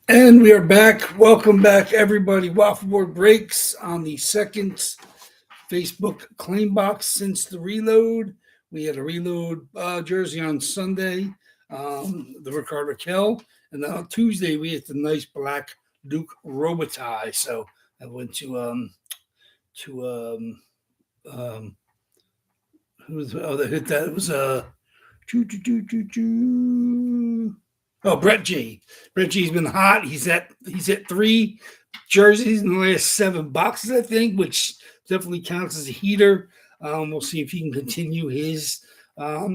And we are back. Welcome back, everybody. Waffleboard breaks on the second Facebook claim box since the reload. We had a reload jersey on Sunday, the Ricardo Kell, and then on Tuesday we had the nice black Duke Robitaille. So I went to who was that hit that? It was Oh, Brett G. Brett G's been hot. He's at three jerseys in the last 7 boxes, I think, which definitely counts as a heater. We'll see if he can continue his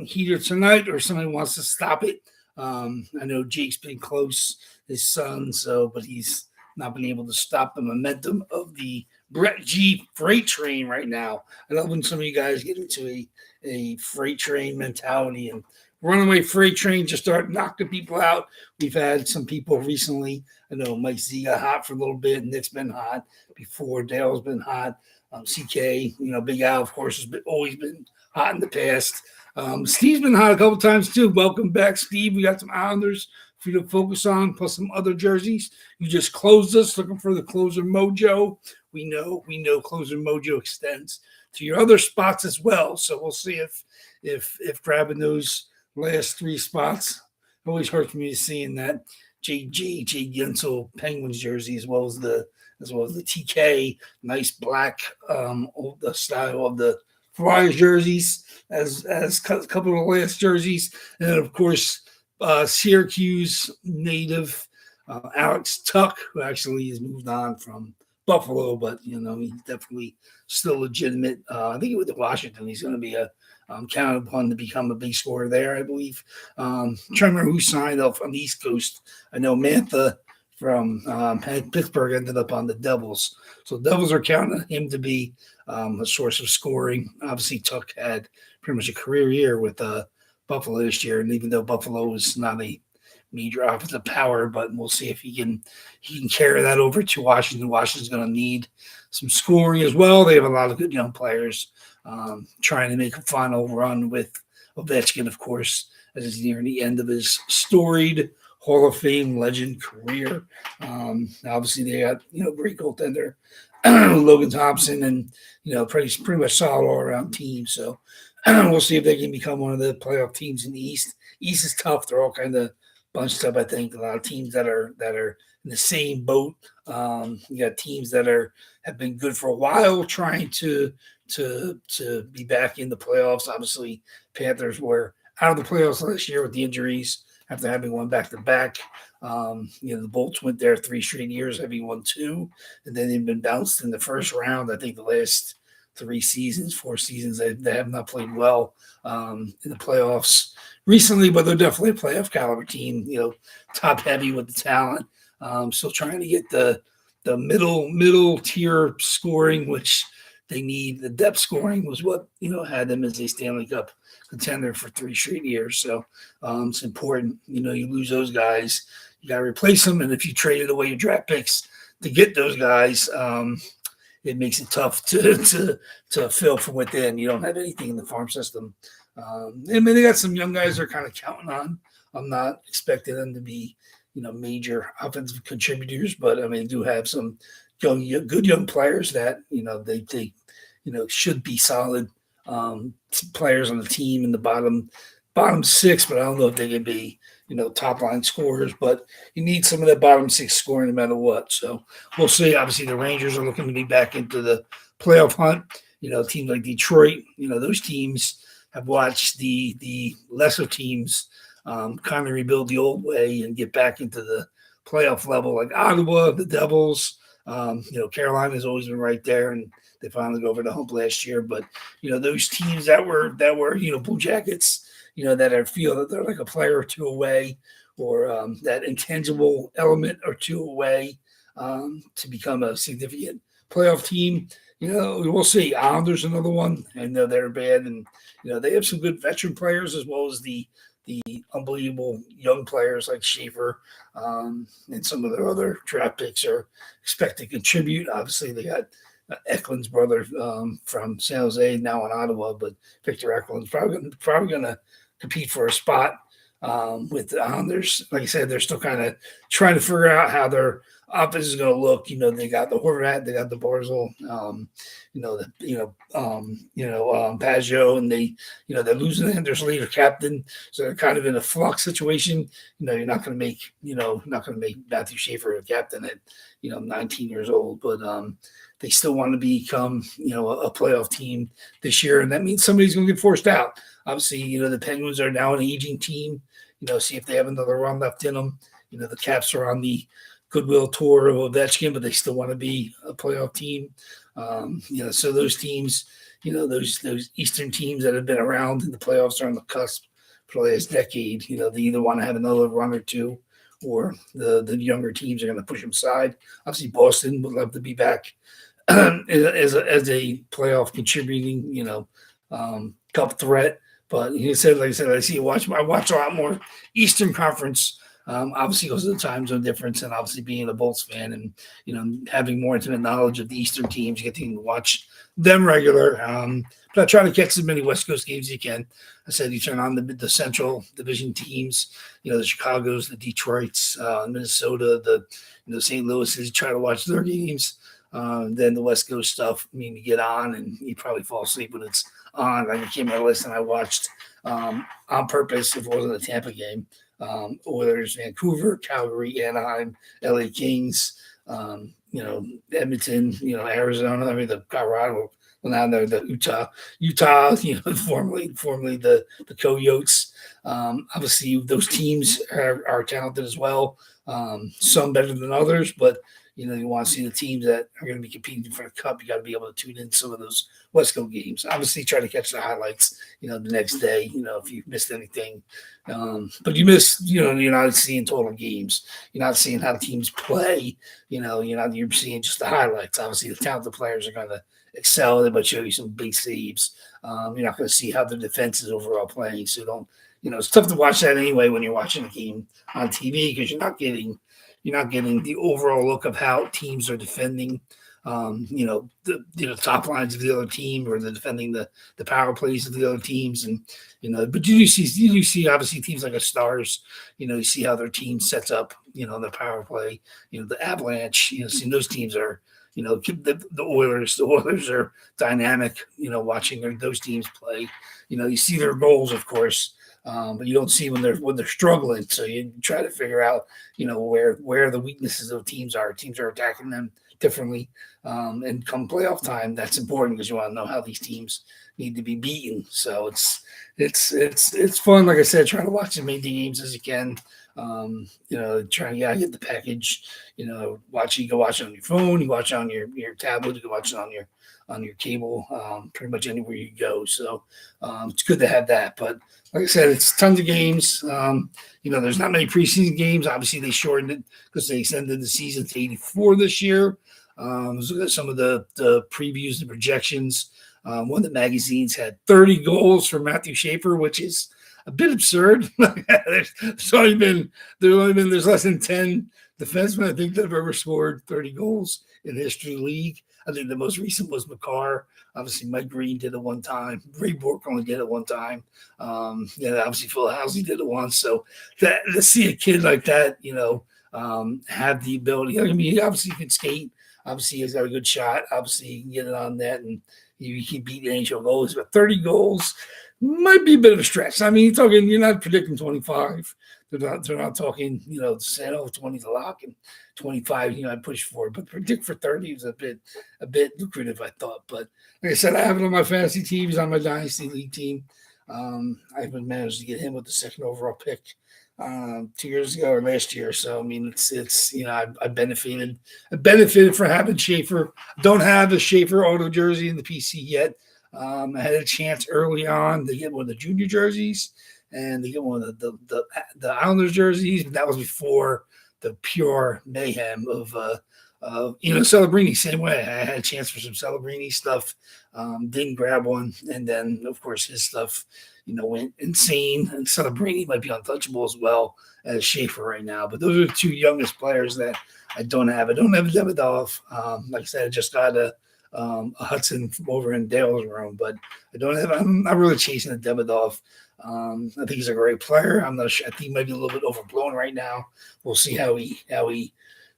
heater tonight, or somebody wants to stop it. I know Jake's been close, his son, but he's not been able to stop the momentum of the Brett G freight train right now. I love when some of you guys get into a freight train mentality and runaway freight train just start knocking people out. We've had some people recently. I know Mike Z got hot for a little bit. Nick's been hot before. Dale's been hot. CK, Big Al, of course, has always been hot in the past. Steve's been hot a couple times too. Welcome back, Steve. We got some Islanders for you to focus on, plus some other jerseys. You just closed us looking for the closer mojo. We know closer mojo extends to your other spots as well. So we'll see if grabbing those last 3 spots. It always hurts me seeing that Jay Gensel Penguins jersey as well as the TK nice black the style of the Flyers jerseys as a couple of the last jerseys, and then of course Syracuse native Alex Tuck, who actually has moved on from Buffalo, but he's definitely still legitimate. I think he went to Washington. He's going to be counted upon to become a big scorer there, I believe. I'm trying to remember who signed up on the East Coast. I know Mantha from Pittsburgh ended up on the Devils. So the Devils are counting him to be a source of scoring. Obviously, Tuck had pretty much a career year with Buffalo this year, and even though Buffalo is not a major offensive power, but we'll see if he can carry that over to Washington. Washington's going to need some scoring as well. They have a lot of good young players trying to make a final run with Ovechkin, of course, as he's nearing the end of his storied Hall of Fame legend career. Obviously, they got great goaltender Logan Thompson, and pretty much solid all around team. So we'll see if they can become one of the playoff teams in the East. East is tough; they're all kind of bunched up. I think a lot of teams that are in the same boat. You got teams that have been good for a while, trying to be back in the playoffs. Obviously, Panthers were out of the playoffs last year with the injuries after having won back-to-back. The Bolts went there 3 straight years, having won 2, and then they've been bounced in the first round. I think the last 4 seasons, they have not played well in the playoffs recently, but they're definitely a playoff caliber team, top heavy with the talent. Still trying to get the middle tier scoring, which they need. The depth scoring was what had them as a Stanley Cup contender for 3 straight years. So it's important. You lose those guys, you got to replace them. And if you traded away your draft picks to get those guys, it makes it tough to fill from within. You don't have anything in the farm system. They got some young guys they're kind of counting on. I'm not expecting them to be major offensive contributors, but they do have some good young players that they should be solid players on the team in the bottom 6, but I don't know if they can be top line scorers, but you need some of that bottom 6 scoring no matter what. So we'll see. Obviously the Rangers are looking to be back into the playoff hunt. Teams like Detroit, those teams have watched the lesser teams kind of rebuild the old way and get back into the playoff level, like Ottawa, the Devils. Carolina's always been right there, and they finally go over the hump last year. But those teams that were Blue Jackets, that feel that they're like a player or 2 away, or that intangible element or 2 away to become a significant playoff team. We'll see. Islanders another one. I know they're bad, and they have some good veteran players as well as the unbelievable young players like Schaefer and some of their other draft picks are expected to contribute. Obviously, they got Eklund's brother from San Jose, now in Ottawa, but Victor Eklund's probably going to compete for a spot with the Islanders. Like I said, they're still kind of trying to figure out how their offense is going to look. They got the Horvat, they got the Barzal, Pageau, and they're losing their leader captain, so they're kind of in a flux situation. You're not going to make Matthew Schaefer a captain at 19 years old, but they still want to become a playoff team this year, and that means somebody's going to get forced out. Obviously, the Penguins are now an aging team. See if they have another run left in them. The Caps are on the goodwill tour of Ovechkin, but they still want to be a playoff team. So those teams, those Eastern teams that have been around in the playoffs are on the cusp for the last decade. They either want to have another run or two, or the younger teams are going to push them aside. Obviously, Boston would love to be back as a playoff contributing, cup threat. But like I said, I watch a lot more Eastern Conference. Obviously, because of the time zone difference, and obviously being a Bolts fan, and having more intimate knowledge of the Eastern teams, you get to watch them regular. But I try to catch as many West Coast games as you can. I said you turn on the Central Division teams, the Chicagos, the Detroits, Minnesota, the St. Louis's. Try to watch their games. Then the West Coast stuff, you get on and you probably fall asleep when it's on. I came on my list and I watched on purpose if it wasn't a Tampa game. Oilers, Vancouver, Calgary, Anaheim, LA Kings, Edmonton, Arizona. I mean, the Colorado. Well, now they're the Utah. Formerly the Coyotes. Obviously, those teams are talented as well. Some better than others, but you want to see the teams that are going to be competing for the cup. You got to be able to tune in some of those West Coast games. Obviously, try to catch the highlights, the next day, if you missed anything. But you miss, you're not seeing total games. You're not seeing how teams play. You're seeing just the highlights. Obviously, the talented players are going to excel. They might show you some big saves. You're not going to see how the defense is overall playing. So don't, it's tough to watch that anyway when you're watching a game on TV because you're not getting the overall look of how teams are defending, the top lines of the other team, or they're defending the power plays of the other teams. And, but you do see obviously teams like the Stars, you see how their team sets up, the power play, the Avalanche, seeing those teams are, the Oilers are dynamic, watching those teams play. You see their goals, of course, but you don't see when they're struggling. So you try to figure out, where the weaknesses of teams are. Teams are attacking them differently. And come playoff time, that's important because you want to know how these teams need to be beaten. So it's fun. Like I said, try to watch as many games as you can. Try to get the package. You can watch it on your phone. You watch it on your tablet. You can watch it on your cable. Pretty much anywhere you go. So it's good to have that. But like I said, it's tons of games. There's not many preseason games. Obviously, they shortened it because they extended the season to 84 this year. Let's look at some of the previews and projections. One of the magazines had 30 goals for Matthew Schaefer, which is a bit absurd. There's less than 10 defensemen, I think, that have ever scored 30 goals in the history of the league. I think the most recent was McCarr. Obviously, Mike Green did it one time. Ray Bork only did it one time. Obviously, Phil Housley did it once. So to see a kid like that, have the ability. I mean, he obviously can skate. Obviously, he's got a good shot. Obviously, he can get it on net, and he can beat the NHL goals. But 30 goals might be a bit of a stretch. I mean, you're not predicting 25. They're not talking, saying, 20 is a lock and 25, I push for it. But predict for 30 is a bit lucrative, I thought. But like I said, I have it on my fantasy teams, on my Dynasty League team. I haven't managed to get him with the second overall pick 2 years ago or last year. So, I mean, it's I benefited from having Schaefer. Don't have a Schaefer auto jersey in the PC yet. I had a chance early on to get one of the junior jerseys and to get one of the Islanders jerseys. But that was before the pure mayhem of Celebrini. Same way, I had a chance for some Celebrini stuff. Didn't grab one, and then of course his stuff, went insane. And Celebrini might be untouchable as well as Schaefer right now. But those are the two youngest players that I don't have. I don't have a Demidov. Like I said, I just got a Hudson from over in Dale's room, but I'm not really chasing a Demidov. I think he's a great player. I'm not sure. I think he might be a little bit overblown right now. We'll see how he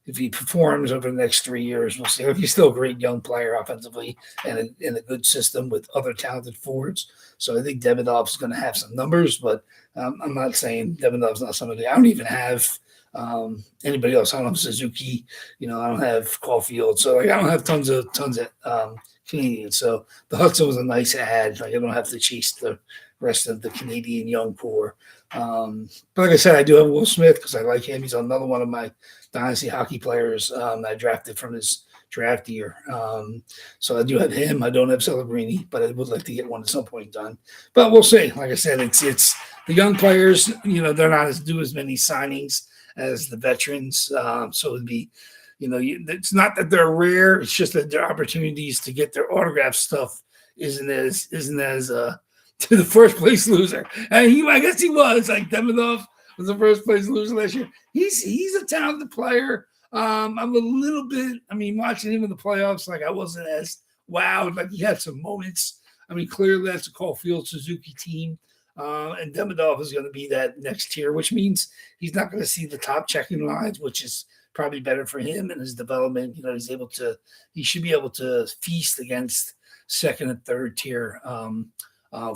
if he performs over the next 3 years. We'll see. He's still a great young player offensively and in a good system with other talented forwards. So I think Davidoff's going to have some numbers, but I'm not saying Davidoff's not somebody. I don't even have anybody else. I don't have Suzuki. I don't have Caulfield. So I don't have tons of Canadians. So the Hudson was a nice add. I don't have to chase the rest of the Canadian young core. But like I said, I do have Will Smith because I like him. He's another one of my dynasty hockey players I drafted from his draft year. So I do have him. I don't have Celebrini, but I would like to get one at some point in time. But we'll see. Like I said, it's the young players. They're not as many signings as the veterans. So it'd be. It's not that they're rare. It's just that their opportunities to get their autograph stuff isn't as to the first place loser. And I guess he was like Demidov was the first place loser last year. He's a talented player. I'm a little bit. Watching him in the playoffs, I wasn't as wowed. He had some moments. Clearly that's a Caulfield Suzuki team. And Demidov is going to be that next tier, which means he's not going to see the top checking lines, which is probably better for him and his development. He should be able to feast against second and third tier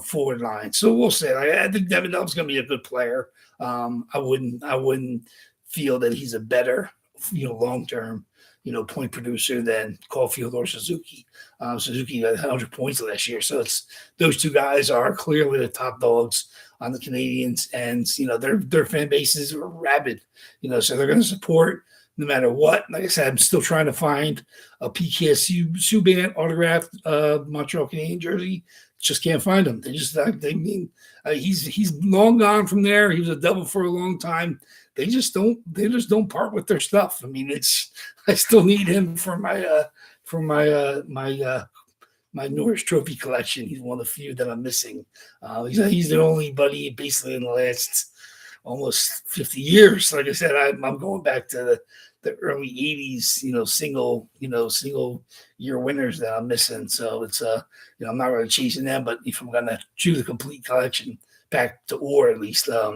forward line. So we'll see. I think Davidoff's going to be a good player. I wouldn't feel that he's a better, long-term, point producer than Caulfield or Suzuki. Suzuki got 100 points last year. So those two guys are clearly the top dogs on the Canadians, and their fan bases are rabid. So they're going to support no matter what. Like I said, I'm still trying to find a PKS Subban autographed Montreal Canadian jersey. Just can't find him. He's long gone from there. He was a Devil for a long time. They just don't part with their stuff. I still need him for my Norris Trophy collection. He's one of the few that I'm missing. He's the only buddy basically in the last almost 50 years. Like I said, I'm going back to the early 80s, single year winners that I'm missing. So it's I'm not really chasing them, but if I'm gonna choose a complete collection back to or at least I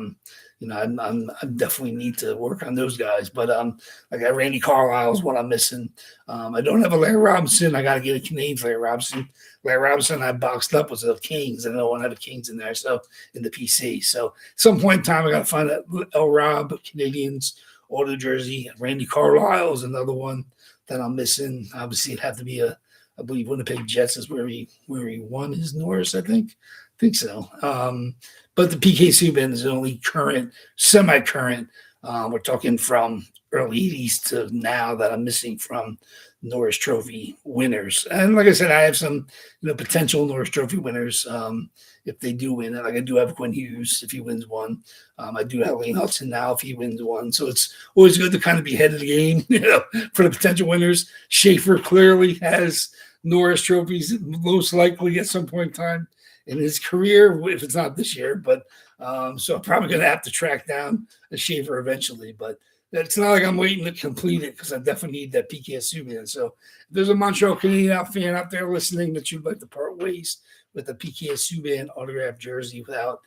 definitely need to work on those guys. But I got Randy Carlisle is what I'm missing. I don't have a Larry Robinson. I got to get a Canadian Larry Robinson. Larry Robinson I boxed up was the Kings, and I don't want to have the Kings in there. So in the PC. So at some point in time, I got to find that L. Rob Canadians auto jersey. Randy Carlisle is another one that I'm missing. Obviously, it'd have to be I believe Winnipeg Jets is where he won his Norris. I think so. But the PK Subban is the only semi-current. We're talking from early 80s to now that I'm missing from Norris Trophy winners. And like I said, I have some potential Norris Trophy winners if they do win it. I do have Quinn Hughes if he wins one. I do have Lane Hudson now if he wins one. So it's always good to kind of be ahead of the game for the potential winners. Schaefer clearly has Norris Trophies most likely at some point in time in his career, if it's not this year. But so I'm probably going to have to track down a Schaefer eventually. But it's not like I'm waiting to complete it because I definitely need that PK Subban. So if there's a Montreal Canadian fan out there listening that you'd like to part ways with a PK Subban autographed jersey without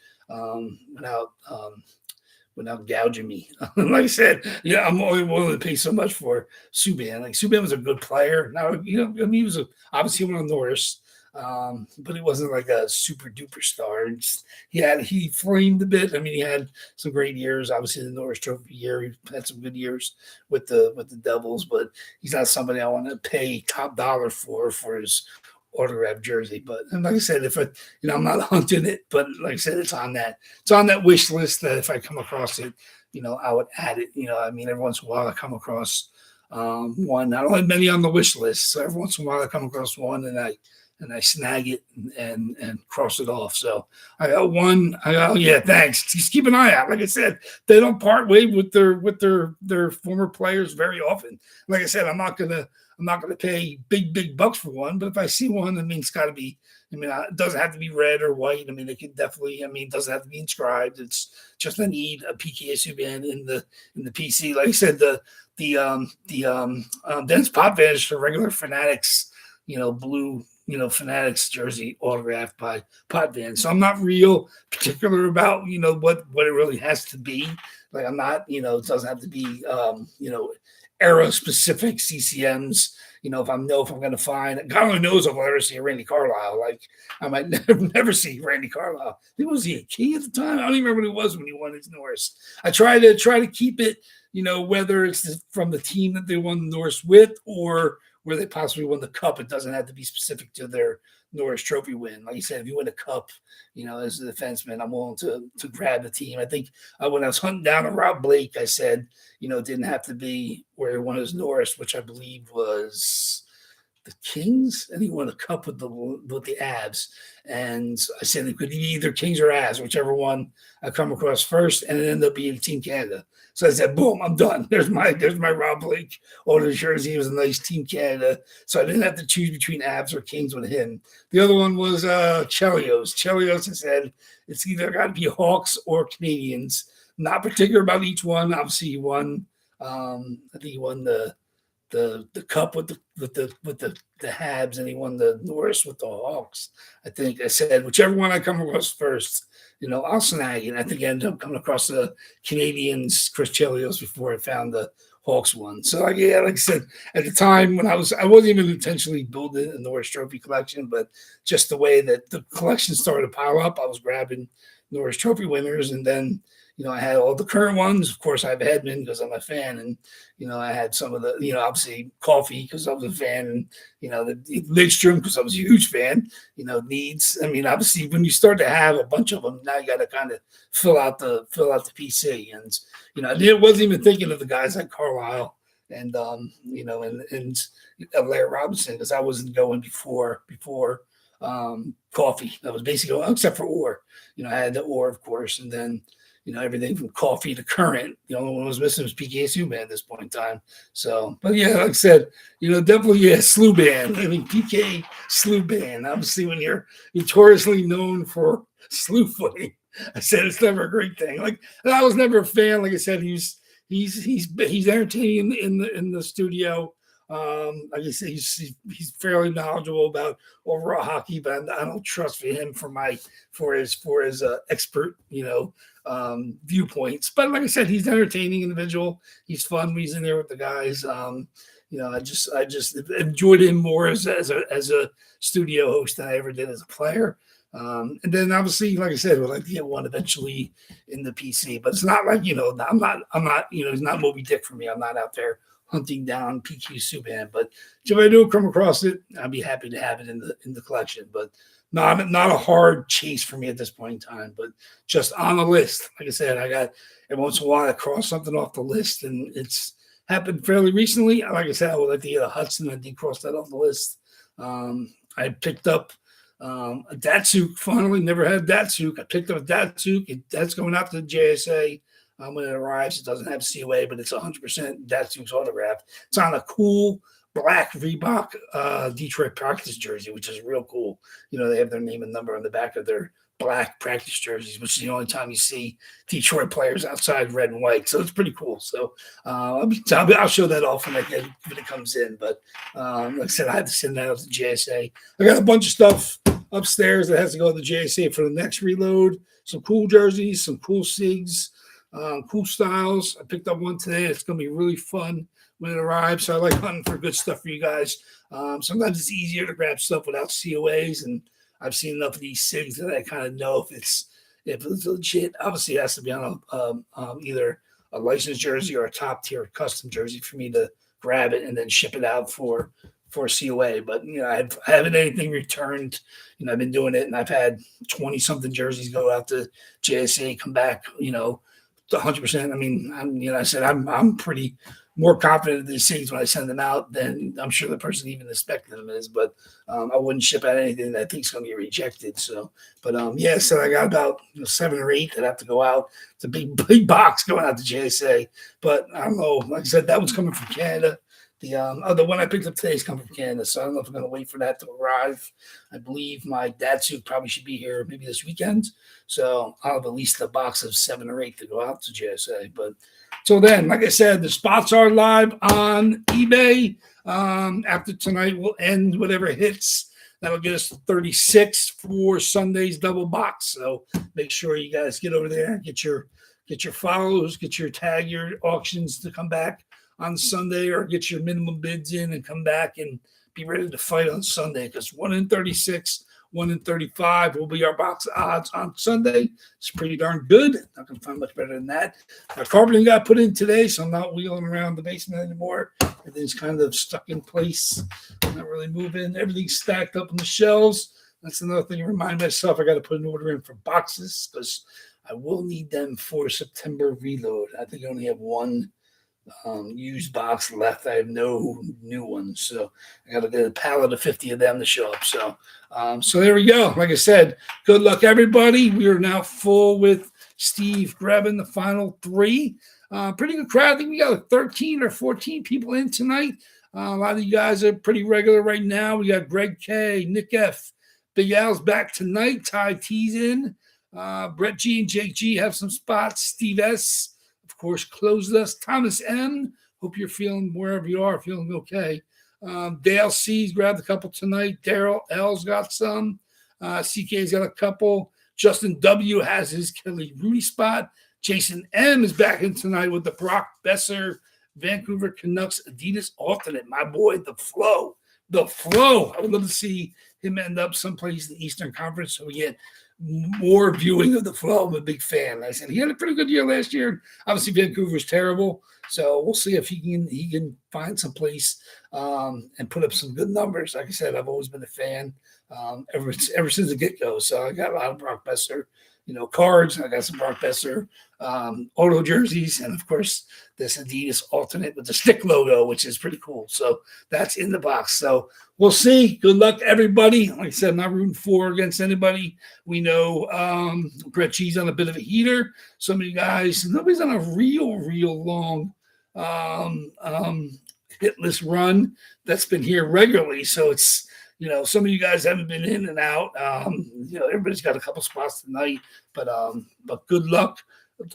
gouging me. Like I said, I'm only willing to pay so much for Subban. Subban was a good player. Now, he was obviously one of Norris, but he wasn't like a super duper star. He flamed a bit. He had some great years. Obviously, the Norris Trophy year, he had some good years with the Devils, but he's not somebody I want to pay top dollar for his autographed jersey. But and like I said, if I'm not hunting it, but like I said, it's on that wish list that if I come across it, I would add it. Every once in a while I come across one. I don't have many on the wish list, so every once in a while I come across one and I snag it and cross it off. So I got one. Yeah, thanks. Just keep an eye out. Like I said, they don't part way with their former players very often. Like I said, I'm not gonna pay big bucks for one, but if I see one, it's got to be. It doesn't have to be red or white. They could definitely. It doesn't have to be inscribed. It's just I need a PK Subban in the PC. Like I said, the Dennis Pop Vanish for regular Fanatics, blue Fanatics jersey autographed by Pot Van. So I'm not real particular about, what it really has to be. Like I'm not, it doesn't have to be, era specific CCMs. If I'm going to find, God only knows if I'll ever see a Randy Carlisle. Like I might never see Randy Carlisle. Was he a king at the time? I don't even remember what he was when he won his Norris. I try to keep it, whether it's from the team that they won the Norris with or where they possibly won the cup. It doesn't have to be specific to their Norris Trophy win. Like you said, if you win a cup, as a defenseman, I'm willing to grab the team. I think when I was hunting down a Rob Blake, I said, it didn't have to be where he won his Norris, which I believe was the Kings. I think he won a cup with the Avs. And I said it could be either Kings or Avs, whichever one I come across first, and it ended up being Team Canada. So I said, boom, I'm done. There's my Rob Blake older jersey. It was a nice Team Canada. So I didn't have to choose between Avs or Kings with him. The other one was Chelios. Chelios, I said, it's either got to be Hawks or Canadians. Not particular about each one. Obviously, he won. I think he won the cup with the Habs, and he won the Norris with the Hawks. I think I said whichever one I come across first, I'll snag it. And I think I ended up coming across the Canadians, Chris Chelios, before I found the Hawks one. So like I said, at the time when I wasn't even intentionally building a Norris Trophy collection, but just the way that the collection started to pile up, I was grabbing Norris Trophy winners, and then I had all the current ones. Of course, I have Hedman because I'm a fan, and I had some of the obviously Coffee because I was a fan, and the Lidstrom because I was a huge fan. Needs. I mean, obviously, when you start to have a bunch of them, now you got to kind of fill out the PC, and I wasn't even thinking of the guys like Carlisle and and Larry Robinson because I wasn't going before Coffee. That was basically except for Orr. I had the Orr, of course, and then everything from Coffee to current. The only one I was missing was PK Subban at this point in time. So, but yeah, like I said, definitely Sluban. I mean, PK Sluban. Obviously, when you're notoriously known for slew footing, I said it's never a great thing. Like I was never a fan. Like I said, he's entertaining in the studio. Like I say, he's fairly knowledgeable about overall hockey, but I don't trust him for his expert viewpoints. But like I said, he's an entertaining individual. He's fun when he's in there with the guys. I just enjoyed him more as a studio host than I ever did as a player. And then obviously, like I said, we'd like to get one eventually in the PC, but it's not like, I'm not, it's not Moby Dick for me. I'm not out there hunting down PQ Subban, but if I do come across it, I'd be happy to have it in the collection, but not a hard chase for me at this point in time, but just on the list. Like I said, I got every once in a while I cross something off the list, and it's happened fairly recently. Like I said, I would like to get a Hudson. I did cross that off the list. I picked up a Datsuk. Finally, never had Datsuk. I picked up a Datsuk. That's going out to the JSA. When it arrives, it doesn't have COA, but it's 100% Datsuk's autograph. It's on a cool black Reebok Detroit practice jersey, which is real cool. They have their name and number on the back of their black practice jerseys, which is the only time you see Detroit players outside red and white. So it's pretty cool. So I'll show that off when it comes in. But like I said, I had to send that out to JSA. I got a bunch of stuff upstairs that has to go to the JSA for the next reload. Some cool jerseys, some cool SIGs. Cool styles. I picked up one today. It's going to be really fun when it arrives. So I like hunting for good stuff for you guys. Sometimes it's easier to grab stuff without COAs, and I've seen enough of these SIGs that I kind of know if it's legit. Obviously, it has to be on either a licensed jersey or a top tier custom jersey for me to grab it and then ship it out for COA. But I haven't anything returned. I've been doing it, and I've had 20 something jerseys go out to JSA, come back. 100%. I mean, I said I'm pretty more confident in these things when I send them out than I'm sure the person even expecting them is. But I wouldn't ship out anything that I think is going to be rejected. So, but so I got about 7 or 8 that have to go out. It's a big box going out to JSA. But I don't know. Like I said, that one's coming from Canada. The one I picked up today is coming from Canada, so I don't know if I'm going to wait for that to arrive. I believe my Datsuk probably should be here maybe this weekend, so I'll have at least a box of 7 or 8 to go out to JSA. But till then, like I said, the spots are live on eBay. After tonight, we'll end whatever hits That'll get us 36 for Sunday's double box. So make sure you guys get over there and get your follows, get your tag your auctions to come back on Sunday, or get your minimum bids in and come back and be ready to fight on Sunday, because 1 in 36, 1 in 35 will be our box odds on Sunday. It's pretty darn good. Not going to find much better than that. Our carpeting got put in today, so I'm not wheeling around the basement anymore. Everything's kind of stuck in place. I'm not really moving. Everything's stacked up on the shelves. That's another thing to remind myself. I got to put an order in for boxes, because I will need them for September reload. I think I only have one used box left. I have no new ones, so I got to get a pallet of 50 of them to show up. So there we go. Like I said, good luck, everybody. We are now full with Steve grabbing the final three. Pretty good crowd. I think we got like 13 or 14 people in tonight. A lot of you guys are pretty regular right now. We got Greg K, Nick F, Big Al's back tonight. Ty T's in. Brett G and Jake G have some spots. Steve S, of course, closed us. Thomas M, hope you're feeling, wherever you are, feeling okay. Dale C's grabbed a couple tonight. Daryl L's got some. CK's got a couple. Justin W has his Kelly Rudy spot. Jason M is back in tonight with the Brock Besser Vancouver Canucks Adidas alternate. My boy, the Flow. The Flow. I would love to see him end up someplace in the Eastern Conference so we get more viewing of the Flow. I'm a big fan. Like I said, he had a pretty good year last year. Obviously, Vancouver's terrible, so we'll see if he can find some place and put up some good numbers. Like I said, I've always been a fan ever since the get-go. So I got a lot of Brock Besser, cards. I got some Brock Besser auto jerseys, and of course this Adidas alternate with the stick logo, which is pretty cool. So that's in the box. So we'll see. Good luck, everybody. Like I said, I'm not rooting for or against anybody. We know Brett G's on a bit of a heater. Some of you guys, nobody's on a real long hit list run that's been here regularly. So it's, some of you guys haven't been in and out. Everybody's got a couple spots tonight, but good luck.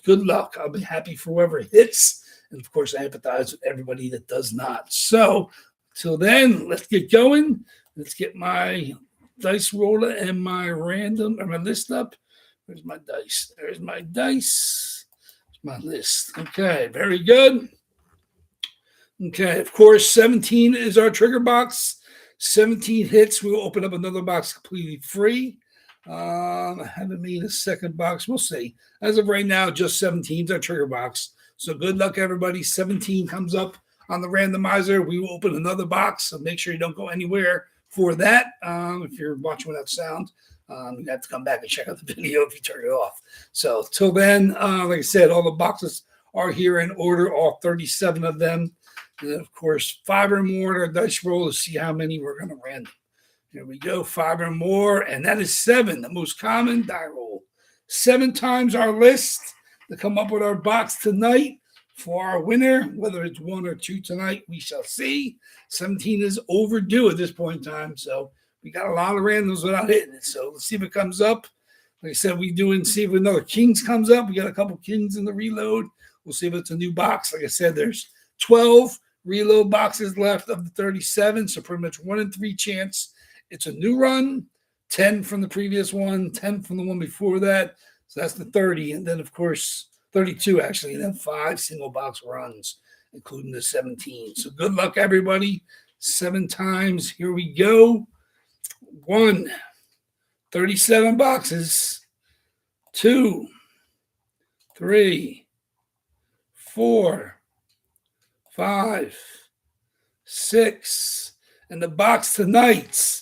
Good luck. I'll be happy for whoever hits. And of course, I empathize with everybody that does not. So till then, let's get going. Let's get my dice roller and my list up. Where's my dice? There's my dice. There's my list. Okay, very good. Okay, of course, 17 is our trigger box. 17 hits. We will open up another box completely free. I haven't made a second box. We'll see. As of right now, just 17 is our trigger box. So good luck, everybody. 17 comes up on the randomizer. We will open another box. So make sure you don't go anywhere for that. If you're watching without sound, you have to come back and check out the video if you turn it off. So till then, like I said, all the boxes are here in order, all 37 of them. And then, of course, 5 or more in our dice roll to see how many we're going to random. Here we go, 5 or more, and that is 7, the most common die roll. 7 times our list to come up with our box tonight for our winner. Whether it's 1 or 2 tonight, we shall see. 17 is overdue at this point in time, so we got a lot of randoms without hitting it. So let's see if it comes up. Like I said, see if another Kings comes up. We got a couple Kings in the reload. We'll see if it's a new box. Like I said, there's 12 reload boxes left of the 37, so pretty much 1 in 3 chance it's a new run. 10 from the previous one, 10 from the one before that, so that's the 30. And then, of course, 32 actually, and then 5 single box runs, including the 17. So good luck, everybody. 7 times. Here we go. 1, 37 boxes. 2, 3, 4, 5, 6, and the box tonight's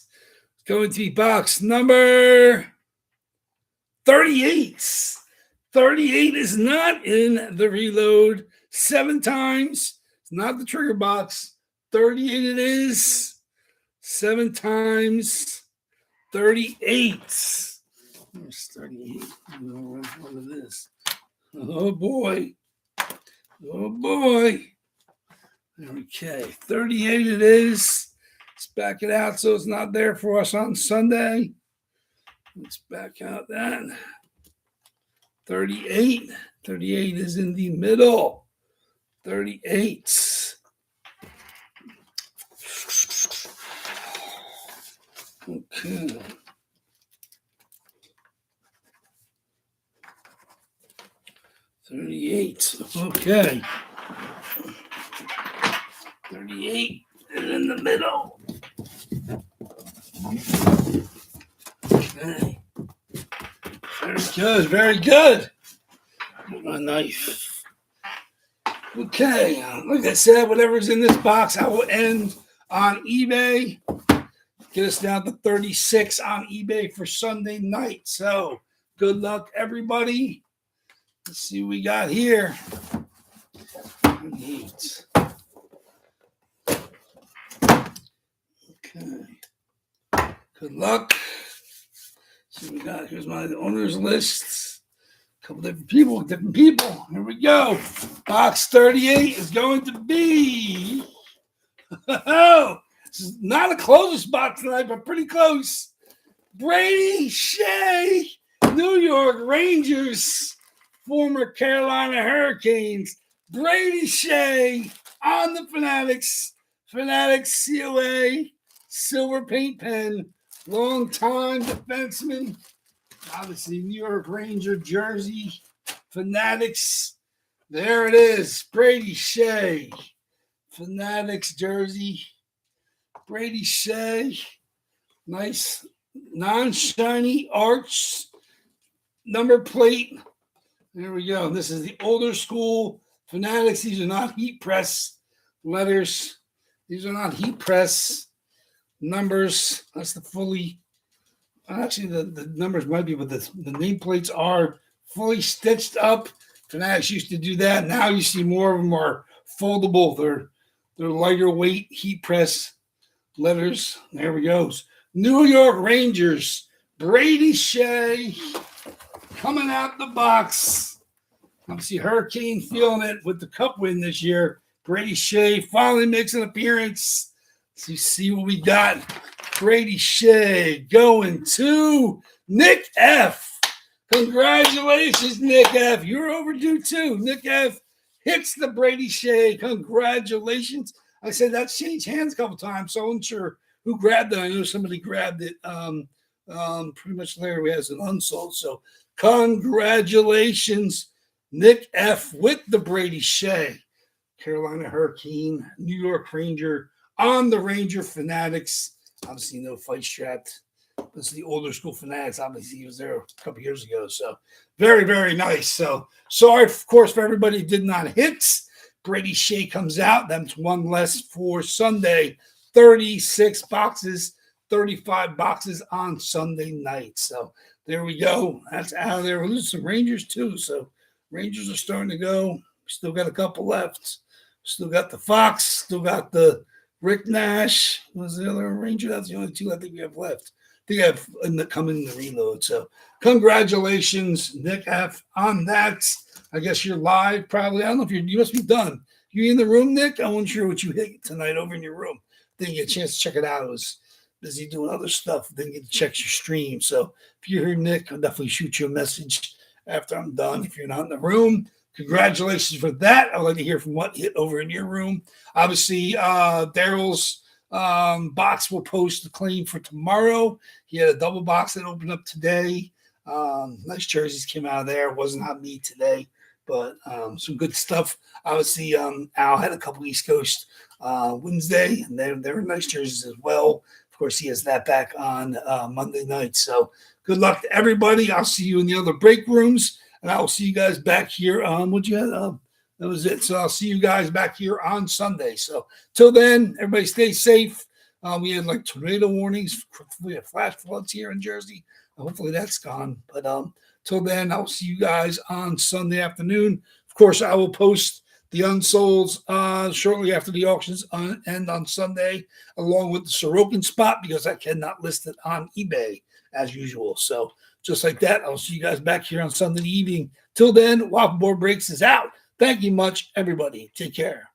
going to be box number 38. 38 is not in the reload. 7 times. It's not the trigger box. 38 it is. 7 times. 38. There's 38. I don't know what it is. Oh, boy. Oh, boy. Okay, 38 it is. Let's back it out so it's not there for us on Sunday. Let's back out that. 38. 38 is in the middle. 38. Okay. $38. Okay. 38 and in the middle. Okay. Very good. Very good. My knife. Okay. Like I said, whatever's in this box, I will end on eBay. Get us down to 36 on eBay for Sunday night. So good luck, everybody. Let's see what we got here. 38. Okay. Good luck. See what we got. Here's my owner's list. A couple different people. Here we go. Box 38 is going to be. Oh, this is not a closest box tonight, but pretty close. Brady Shea, New York Rangers, former Carolina Hurricanes. Brady Shea on the Fanatics. Fanatics COA, silver paint pen, long-time defenseman. Obviously, New York Ranger jersey. Fanatics. There it is. Brady Shea. Fanatics jersey. Brady Shea. Nice non-shiny arch number plate. There we go. This is the older school Fanatics. These are not heat press letters. These are not heat press numbers. That's the fully. Actually, the numbers might be, but the nameplates are fully stitched up. Fanatics used to do that. Now you see more of them are foldable. They're lighter weight heat press letters. There we go. New York Rangers. Brady Shea coming out the box. Obviously, Hurricane feeling it with the cup win this year. Brady Shea finally makes an appearance. So you see what we got. Brady Shea going to Nick F. Congratulations, Nick F. You're overdue too. Nick F. hits the Brady Shea. Congratulations. I said that's changed hands a couple times, so I'm unsure who grabbed it. I know somebody grabbed it. Pretty much there we has an unsold. So congratulations, Nick F. with the Brady Shea. Carolina Hurricane, New York Ranger on the Ranger Fanatics. Obviously, no fight strapped. This is the older school Fanatics. Obviously, he was there a couple years ago. So very, very nice. So sorry, of course, for everybody who did not hit. Brady Shea comes out. That's one less for Sunday. 36 boxes, 35 boxes on Sunday night. So there we go. That's out of there. We're losing some Rangers too. So Rangers are starting to go. Still got a couple left. Still got the Fox. Still got the Rick Nash. Was the other Ranger? That's the only two I think we have left. I think I have coming in the reload. So congratulations, Nick F. on that. I guess you're live probably. I don't know if you must be done. You in the room, Nick? I wasn't sure what you hit tonight over in your room. Didn't get a chance to check it out. I was busy doing other stuff. Didn't get to check your stream. So if you're here, Nick, I'll definitely shoot you a message after I'm done. If you're not in the room, congratulations for that. I'd like to hear from what hit over in your room. Obviously, Daryl's box will post the claim for tomorrow. He had a double box that opened up today. Nice jerseys came out of there. It was not me today, but some good stuff. Obviously, Al had a couple East Coast Wednesday, and they were nice jerseys as well. Of course, he has that back on Monday night. So good luck to everybody. I'll see you in the other break rooms. And I will see you guys back here. What you had? That was it. So I'll see you guys back here on Sunday. So till then, everybody stay safe. We had like tornado warnings. We have flash floods here in Jersey. Hopefully that's gone. But till then, I'll see you guys on Sunday afternoon. Of course, I will post the unsolds shortly after the auctions end on Sunday, along with the Sorokin spot, because I cannot list it on eBay as usual. So just like that, I'll see you guys back here on Sunday evening. Till then, WAFFLEBOARD Breaks is out. Thank you much, everybody. Take care.